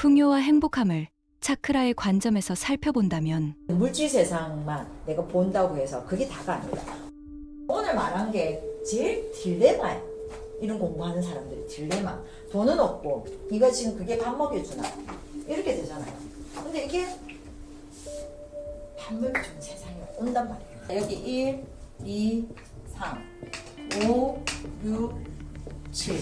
풍요와 행복함을 차크라의 관점에서 살펴본다면 물질 세상만 내가 본다고 해서 그게 다가 아니다. 오늘 말한 게 제일 딜레마야. 이런 공부하는 사람들이 딜레마. 돈은 없고 네가 지금 그게 밥 먹여주나 이렇게 되잖아요. 근데 이게 밥 먹여주는 세상이 온단 말이에요. 여기 1, 2, 3, 5, 6, 7.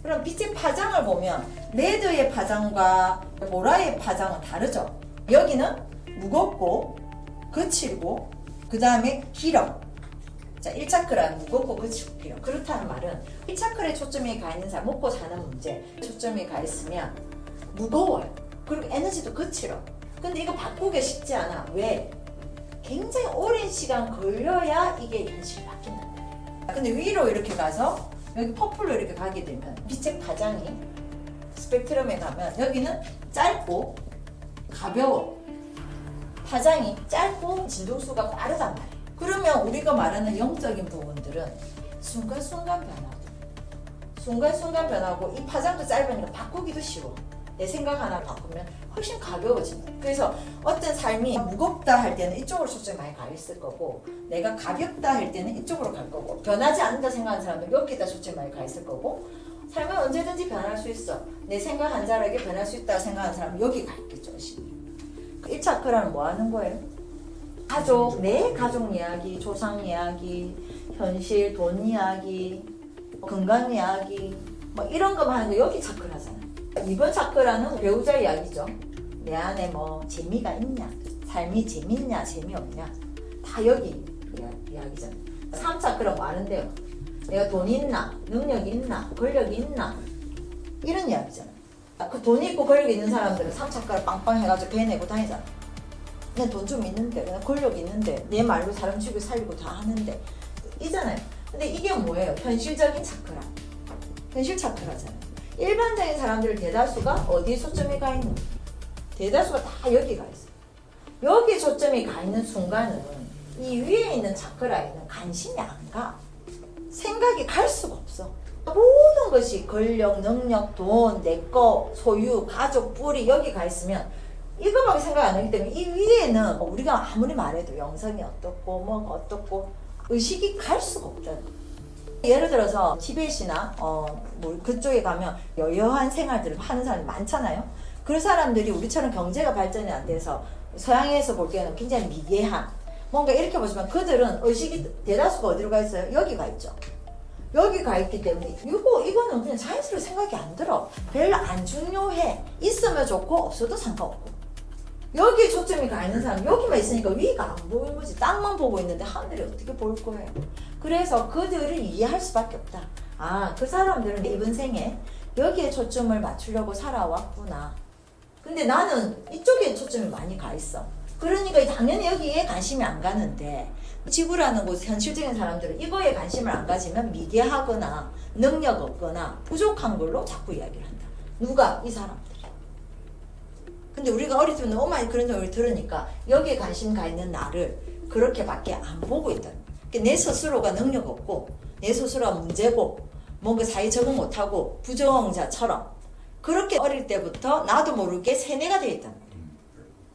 그럼 빛의 파장을 보면 레드의 파장과 보라의 파장은 다르죠. 여기는 무겁고 거칠고 그 다음에 길어. 자, 1차크라는 무겁고 거칠고 길어. 그렇다는 말은 1차크라에 초점이 가 있는 사람, 먹고 사는 문제 초점이 가 있으면 무거워요. 그리고 에너지도 거칠어. 근데 이거 바꾸기 쉽지 않아. 왜? 굉장히 오랜 시간 걸려야 이게 현실이 바뀐단 말이야. 근데 위로 이렇게 가서 여기 퍼플로 이렇게 가게 되면 빛의 파장이 스펙트럼에 가면 여기는 짧고 가벼워. 파장이 짧고 진동수가 빠르단 말이에요. 그러면 우리가 말하는 영적인 부분들은 순간순간 변하고 순간순간 변하고 이 파장도 짧으니까 바꾸기도 쉬워. 내 생각 하나 바꾸면 훨씬 가벼워진다. 그래서 어떤 삶이 무겁다 할 때는 이쪽으로 초점이 많이 가 있을 거고 내가 가볍다 할 때는 이쪽으로 갈 거고 변하지 않는다 생각하는 사람은 여기다 초점이 많이 가 있을 거고 삶은 언제든지 변할 수 있어. 내 생각 한 자락에 변할 수 있다고 생각하는 사람은 여기 가 있겠죠. 1차크라는 뭐 하는 거예요? 가족, 내 가족 이야기, 조상 이야기, 현실, 돈 이야기, 건강 이야기 뭐 이런 거만 하는 거 여기 차크라잖아. 이번 차크라는 배우자 이야기죠. 내 안에 뭐 재미가 있냐, 삶이 재밌냐, 재미없냐 다 여기 이야기잖아. 3차크는 뭐 하는데요? 내가 돈이 있나, 능력이 있나, 권력이 있나 이런 이야기잖아. 그 돈이 있고 권력이 있는 사람들은 3차크를 빵빵 해가지고 배 내고 다니잖아. 그냥 돈 좀 있는데, 그냥 권력이 있는데 내 말로 사람 죽이고 살리고 다 하는데 이잖아요. 근데 이게 뭐예요? 현실적인 차크라. 현실 차크라잖아요. 일반적인 사람들 대다수가 어디에 초점이 가 있는? 대다수가 다 여기 가 있어요. 여기에 초점이 가 있는 순간은 이 위에 있는 차크라에는 관심이 안 가. 생각이 갈 수가 없어. 모든 것이 권력, 능력, 돈, 내거, 소유, 가족, 뿌리 여기 가 있으면 이거밖에 생각 안 하기 때문에 이 위에는 우리가 아무리 말해도 영성이 어떻고 뭐 어떻고 의식이 갈 수가 없잖아. 예를 들어서 티벳이나 뭐 그쪽에 가면 여여한 생활들을 하는 사람이 많잖아요. 그 사람들이 우리처럼 경제가 발전이 안 돼서 서양에서 볼 때는 굉장히 미개한 뭔가 이렇게 보시면 그들은 의식이 대다수가 어디로 가 있어요? 여기 가 있죠. 여기 가 있기 때문에 이거는 그냥 자연스러운 생각이 안 들어. 별로 안 중요해. 있으면 좋고 없어도 상관없고. 여기에 초점이 가 있는 사람 여기만 있으니까 위가 안 보이는 거지. 땅만 보고 있는데 하늘이 어떻게 보일 거예요. 그래서 그들을 이해할 수밖에 없다. 아, 그 사람들은 이번 생에 여기에 초점을 맞추려고 살아왔구나. 근데 나는 이쪽에 초점이 많이 가 있어. 그러니까 당연히 여기에 관심이 안 가는데 지구라는 곳 현실적인 사람들은 이거에 관심을 안 가지면 미개하거나 능력 없거나 부족한 걸로 자꾸 이야기를 한다. 누가? 이 사람들이. 근데 우리가 어릴 때 너무 많이 그런 소리를 들으니까 여기에 관심 가 있는 나를 그렇게밖에 안 보고 있다는 거야. 그러니까 내 스스로가 능력 없고 내 스스로가 문제고 뭔가 사회 적응 못하고 부정자처럼 그렇게 어릴 때부터 나도 모르게 세뇌가 되어 있다는 거야.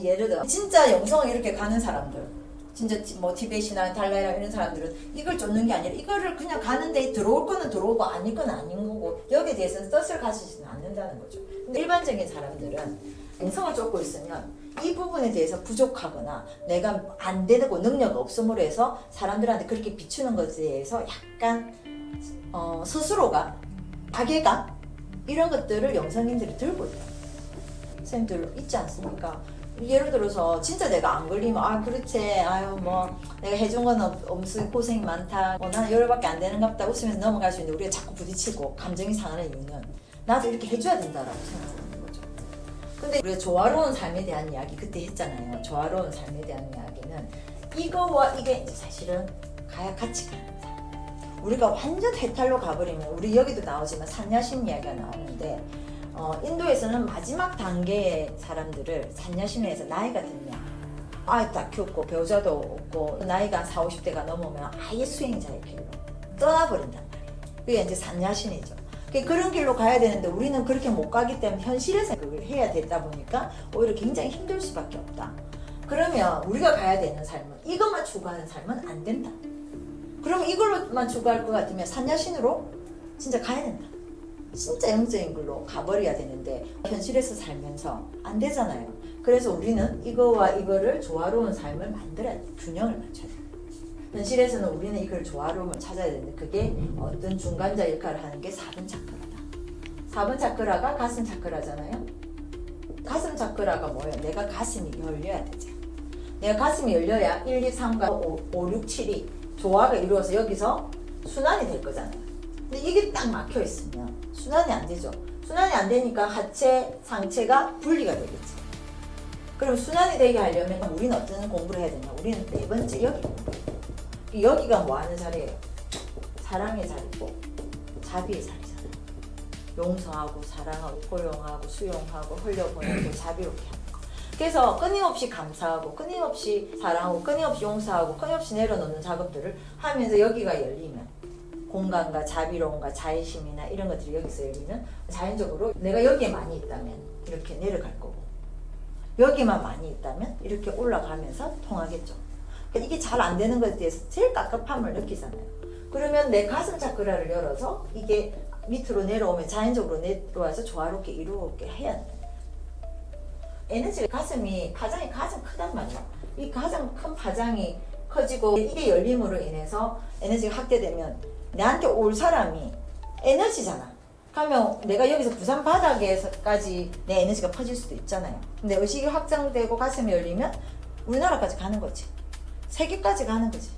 예를 들어 진짜 영성을 이렇게 가는 사람들 진짜 뭐 티벳이나 달라이라 이런 사람들은 이걸 쫓는 게 아니라 이거를 그냥 가는데 들어올 거는 들어오고 아닐 건 아닌 거고 여기에 대해서는 뜻을 가지지는 않는다는 거죠. 근데 일반적인 사람들은 영성을 쫓고 있으면 이 부분에 대해서 부족하거나 내가 안 되고 능력 없음으로 해서 사람들한테 그렇게 비추는 것에 대해서 약간 스스로가 자괴감 이런 것들을 영성인들이 들고 있다. 선생님들 있지 않습니까? 예를 들어서 진짜 내가 안 걸리면 아 그렇지 아유 뭐 내가 해준 건 없으니 고생이 많다 나는 열흘밖에 안 되는갑다 웃으면서 넘어갈 수 있는데 우리가 자꾸 부딪히고 감정이 상하는 이유는 나도 이렇게 해줘야 된다라고 생각하는 거죠. 근데 우리가 조화로운 삶에 대한 이야기 그때 했잖아요. 조화로운 삶에 대한 이야기는 이거와 이게 이제 사실은 가야 같이 가는 사람. 우리가 완전 해탈로 가버리면 우리 여기도 나오지만 산야신 이야기가 나오는데 인도에서는 마지막 단계의 사람들을 산야신에서 나이가 들면 아이 다 키웠고 배우자도 없고 나이가 한 40, 50대가 넘으면 아예 수행자의 길로 떠나버린단 말이에요. 그게 이제 산야신이죠. 그런 길로 가야 되는데 우리는 그렇게 못 가기 때문에 현실에서 그걸 해야 되다 보니까 오히려 굉장히 힘들 수밖에 없다. 그러면 우리가 가야 되는 삶은 이것만 추구하는 삶은 안 된다. 그러면 이걸로만 추구할 것 같으면 산야신으로 진짜 가야 된다. 진짜 영적인 걸로 가버려야 되는데 현실에서 살면서 안 되잖아요. 그래서 우리는 이거와 이거를 조화로운 삶을 만들어야 돼. 균형을 맞춰야 돼. 현실에서는 우리는 이걸 조화로움을 찾아야 되는데 그게 어떤 중간자 역할을 하는 게 4번 차크라다. 4번 차크라가 가슴 차크라잖아요. 가슴 차크라가 뭐예요? 내가 가슴이 열려야 되죠. 내가 가슴이 열려야 1, 2, 3과 5, 6, 7이 조화가 이루어서 여기서 순환이 될 거잖아요. 근데 이게 딱 막혀 있으면 순환이 안 되죠. 순환이 안 되니까 하체, 상체가 분리가 되겠지. 그럼 순환이 되게 하려면 우리는 어떤 공부를 해야 되냐? 우리는 네 번째 여기 공부해요. 여기가 뭐 하는 자리예요? 사랑의 자리고 자비의 자리잖아요. 용서하고 사랑하고 포용하고 수용하고 흘려보내고 자비롭게 하는 거. 그래서 끊임없이 감사하고 끊임없이 사랑하고 끊임없이 용서하고 끊임없이 내려놓는 작업들을 하면서 여기가 열리면 공간과 자비로움과 자의심이나 이런 것들이 여기서 열리면 자연적으로 내가 여기에 많이 있다면 이렇게 내려갈 거고 여기만 많이 있다면 이렇게 올라가면서 통하겠죠. 이게 잘 안 되는 것에 대해서 제일 깝깝함을 느끼잖아요. 그러면 내 가슴 차크라를 열어서 이게 밑으로 내려오면 자연적으로 내려와서 조화롭게 이루게 해야 돼요. 에너지가 가슴이 파장이 가장 크단 말이야. 이 가장 큰 파장이 커지고 이게 열림으로 인해서 에너지가 확대되면 내한테 올 사람이 에너지잖아. 그러면 내가 여기서 부산 바닥에서까지 내 에너지가 퍼질 수도 있잖아요. 근데 의식이 확장되고 가슴이 열리면 우리나라까지 가는 거지. 세계까지 가는 거지.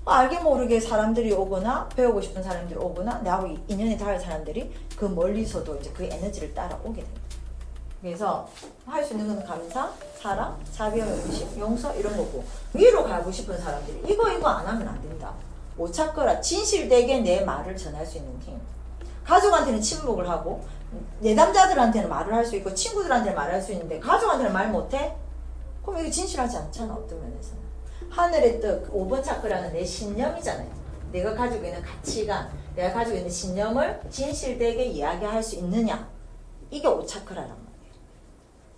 알게 모르게 사람들이 오거나 배우고 싶은 사람들이 오거나 나하고 인연이 닿을 사람들이 그 멀리서도 이제 그 에너지를 따라오게 됩니다. 그래서 할 수 있는 건 감사, 사랑, 자비와 의식, 용서 이런 거고 위로 가고 싶은 사람들이 이거 안 하면 안 된다. 5차크라 진실되게 내 말을 전할 수 있는 힘. 가족한테는 침묵을 하고 내담자들한테는 말을 할 수 있고 친구들한테는 말할 수 있는데 가족한테는 말 못해? 그럼 이게 진실하지 않잖아. 어떤 면에서는. 하늘의 뜻 5번 차크라는 내 신념이잖아요. 내가 가지고 있는 가치관, 내가 가지고 있는 신념을 진실되게 이야기할 수 있느냐. 이게 5차크라란 말이에요.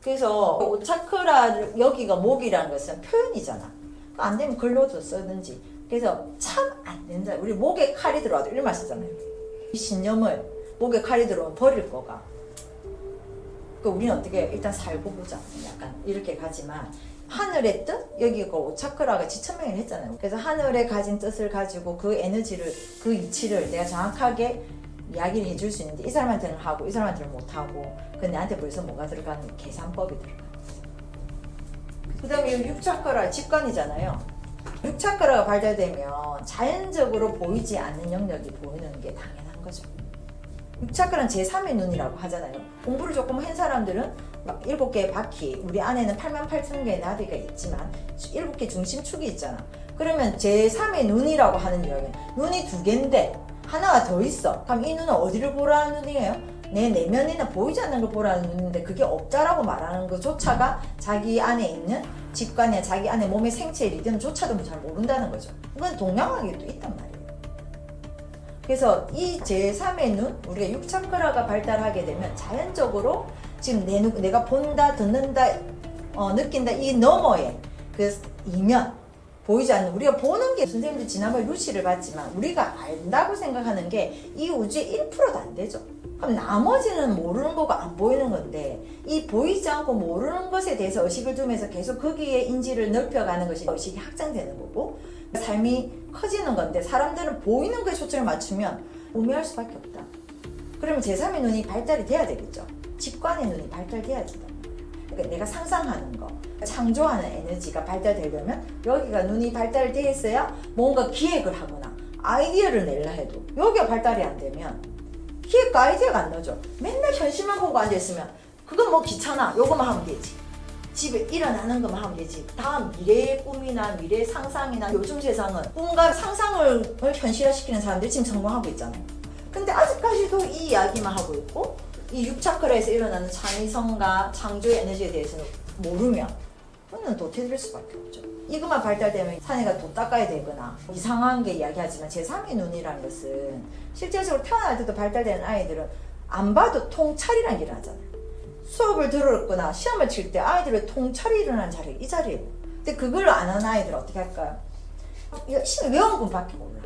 그래서 5차크라 여기가 목이라는 것은 표현이잖아. 안 되면 글로도 쓰든지. 그래서 참 안 된다. 우리 목에 칼이 들어와도 이런 말 쓰잖아요. 이 신념을 목에 칼이 들어오면 버릴 거가. 그러니까 우리는 어떻게 일단 살고 보자. 약간 이렇게 가지만 하늘의 뜻? 여기가 5차크라가 지천명을 했잖아요. 그래서 하늘에 가진 뜻을 가지고 그 에너지를, 그 이치를 내가 정확하게 이야기를 해줄 수 있는데 이 사람한테는 하고 이 사람한테는 못하고 그 내한테 벌써 뭐가 들어가는 계산법이 들어가는 거죠. 그 다음에 이 6차크라 직관이잖아요. 6차크라가 발달되면 자연적으로 보이지 않는 영역이 보이는 게 당연한 거죠. 6차크라는 제3의 눈이라고 하잖아요. 공부를 조금 한 사람들은 막 7개의 바퀴, 우리 안에는 88,000개의 나비가 있지만 7개 중심축이 있잖아. 그러면 제3의 눈이라고 하는 이야기는 눈이 2개인데 하나가 더 있어. 그럼 이 눈은 어디를 보라는 눈이에요? 내 내면이나 보이지 않는 걸 보라는 눈인데 그게 없다라고 말하는 것조차가 자기 안에 있는 직관이나 자기 안에 몸의 생체 리듬조차도 잘 모른다는 거죠. 이건 동양학에도 있단 말이에요. 그래서 이 제3의 눈, 우리가 6차크라가 발달하게 되면 자연적으로 지금 내가 본다, 듣는다, 느낀다 이 너머에 그 이면 보이지 않는 우리가 보는 게 선생님들 지난번에 루시를 봤지만 우리가 안다고 생각하는 게 이 우주의 1%도 안 되죠. 그럼 나머지는 모르는 거고 안 보이는 건데 이 보이지 않고 모르는 것에 대해서 의식을 두면서 계속 거기에 인지를 넓혀가는 것이 의식이 확장되는 거고 삶이 커지는 건데 사람들은 보이는 거에 초점을 맞추면 우매할 수밖에 없다. 그러면 제3의 눈이 발달이 돼야 되겠죠. 직관의 눈이 발달돼야 된다. 그러니까 내가 상상하는 거, 창조하는 에너지가 발달되려면 여기가 눈이 발달돼 있어야 뭔가 기획을 하거나 아이디어를 내려 해도 여기가 발달이 안 되면 기획과 아이디어가 안 나죠. 맨날 현실만 보고 앉아있으면 그건 뭐 귀찮아. 요거만 하면 되지. 집에 일어나는 것만 하면 되지. 다음 미래의 꿈이나 미래의 상상이나 요즘 세상은 꿈과 상상을 현실화시키는 사람들이 지금 성공하고 있잖아요. 근데 아직까지도 이 이야기만 하고 있고 이 6차크라에서 일어나는 창의성과 창조의 에너지에 대해서는 모르면 그거는 도태될 수밖에 없죠. 이것만 발달되면 사내가 돈 닦아야 되거나 이상한 게 이야기하지만 제3의 눈이라는 것은 실제적으로 태어날 때도 발달되는 아이들은 안 봐도 통찰이라는 게 일어나잖아요. 수업을 들었거나 시험을 칠 때 아이들의 통찰이 일어나는 자리가 이 자리예요. 근데 그걸 안 하는 아이들은 어떻게 할까요? 열심히 외운 것밖에 몰라.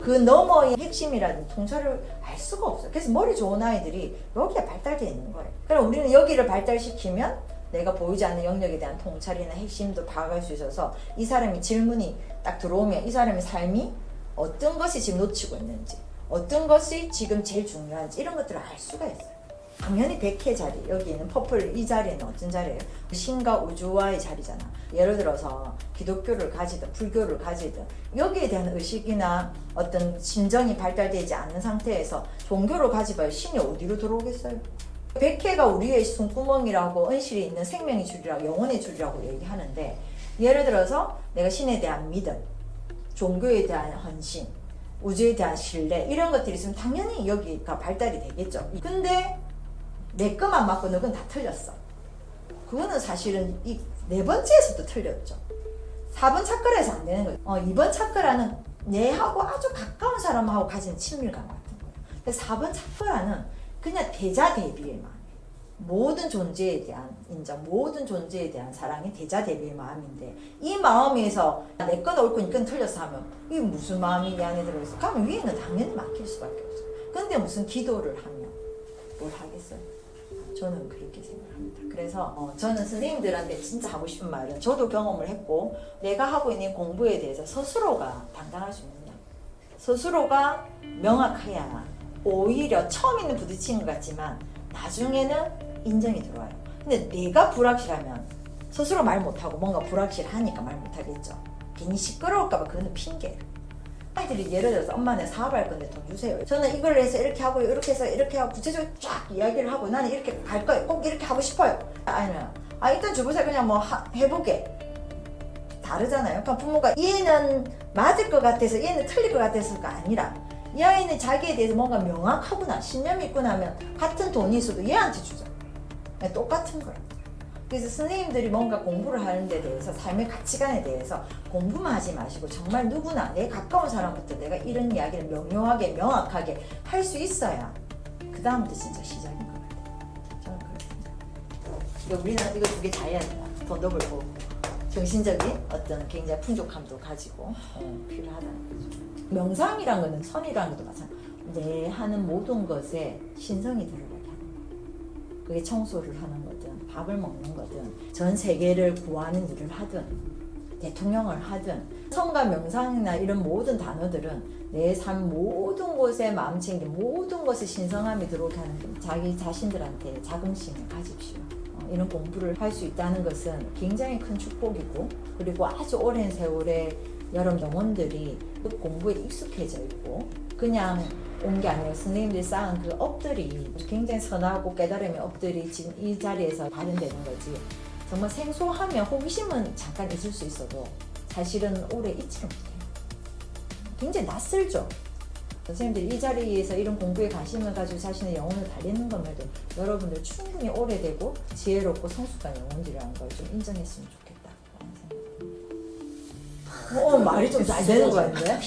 그 너머의 핵심이라든지 통찰을 알 수가 없어요. 그래서 머리 좋은 아이들이 여기에 발달되어 있는 거예요. 그럼 우리는 여기를 발달시키면 내가 보이지 않는 영역에 대한 통찰이나 핵심도 파악할 수 있어서 이 사람이 질문이 딱 들어오면 이 사람의 삶이 어떤 것이 지금 놓치고 있는지, 어떤 것이 지금 제일 중요한지 이런 것들을 알 수가 있어요. 당연히 백회 자리, 여기 있는 퍼플 이 자리는 어떤 자리예요? 신과 우주와의 자리잖아. 예를 들어서 기독교를 가지든 불교를 가지든 여기에 대한 의식이나 어떤 심정이 발달되지 않는 상태에서 종교를 가지봐야 신이 어디로 들어오겠어요? 백회가 우리의 숨구멍이라고 은실이 있는 생명의 줄이라고 영혼의 줄이라고 얘기하는데 예를 들어서 내가 신에 대한 믿음, 종교에 대한 헌신, 우주에 대한 신뢰 이런 것들이 있으면 당연히 여기가 발달이 되겠죠. 근데 내 것만 맞고 너건 다 틀렸어. 그거는 사실은 이 네 번째에서도 틀렸죠. 4번 차크라에서 안 되는 거죠. 2번 차크라는 내하고 아주 가까운 사람하고 가진 친밀감 같은 거예요. 그래서 4번 차크라는 그냥 대자대비의 마음이에요. 모든 존재에 대한 인정, 모든 존재에 대한 사랑이 대자대비의 마음인데 이 마음에서 내 건 옳고 니 건 틀렸어 하면 이게 무슨 마음이 이 안에 들어있어? 그러면 위에는 당연히 막힐 수밖에 없어요. 근데 무슨 기도를 하면 뭘 하겠어요? 저는 그렇게 생각합니다. 그래서 저는 선생님들한테 진짜 하고 싶은 말은 저도 경험을 했고 내가 하고 있는 공부에 대해서 스스로가 당당할 수 있느냐, 스스로가 명확해야 오히려 처음에는 부딪히는 것 같지만 나중에는 인정이 들어와요. 근데 내가 불확실하면 스스로 말 못하고 뭔가 불확실하니까 말 못하겠죠. 괜히 시끄러울까봐 그거는 핑계예요. 아이들이 예를 들어서 엄마 내 사업할 건데 돈 주세요. 저는 이걸 해서 이렇게 하고 이렇게 해서 이렇게 하고 구체적으로 쫙 이야기를 하고 나는 이렇게 갈 거예요. 꼭 이렇게 하고 싶어요. 아니면 일단 주부세 그냥 뭐 해보게. 다르잖아요. 그러니까 부모가 얘는 맞을 것 같아서 얘는 틀릴 것 같아서가 아니라 이 아이는 자기에 대해서 뭔가 명확하구나 신념이 있구나 하면 같은 돈이 있어도 얘한테 주죠. 똑같은 거예요. 그래서 선생님들이 뭔가 공부를 하는 데 대해서 삶의 가치관에 대해서 공부만 하지 마시고 정말 누구나 내 가까운 사람부터 내가 이런 이야기를 명료하게 명확하게 할 수 있어야 그 다음부터 진짜 시작인 것 같아요. 저는 그렇습니다. 우리는 이거 두 개 다 해야 된다. 돈도 벌고 정신적인 어떤 굉장히 풍족함도 가지고 필요하다는 거죠. 명상이란 거는 선이라는 것도 마찬가지예요. 내 하는 모든 것에 신성이 들어가게 하는 거예요. 그게 청소를 하는 거든 밥을 먹는 거든 전 세계를 구하는 일을 하든 대통령을 하든 성과 명상이나 이런 모든 단어들은 내 삶 모든 곳에 마음 챙기 모든 것에 신성함이 들어오게 하는 자기 자신들한테 자긍심을 가집시오. 이런 공부를 할 수 있다는 것은 굉장히 큰 축복이고 그리고 아주 오랜 세월의 여러 영혼들이 그 공부에 익숙해져 있고 그냥 온 게 아니라 선생님들이 쌓은 그 업들이 굉장히 선하고 깨달음의 업들이 지금 이 자리에서 발현되는 거지. 정말 생소하면 호기심은 잠깐 있을 수 있어도 사실은 오래 있지는 못해요. 굉장히 낯설죠. 선생님들이 이 자리에서 이런 공부에 관심을 가지고 자신의 영혼을 달리는 것만도 여러분들 충분히 오래되고 지혜롭고 성숙한 영혼들이라는 걸 좀 인정했으면 좋겠다. 말이 좀 잘 되는 거 같네.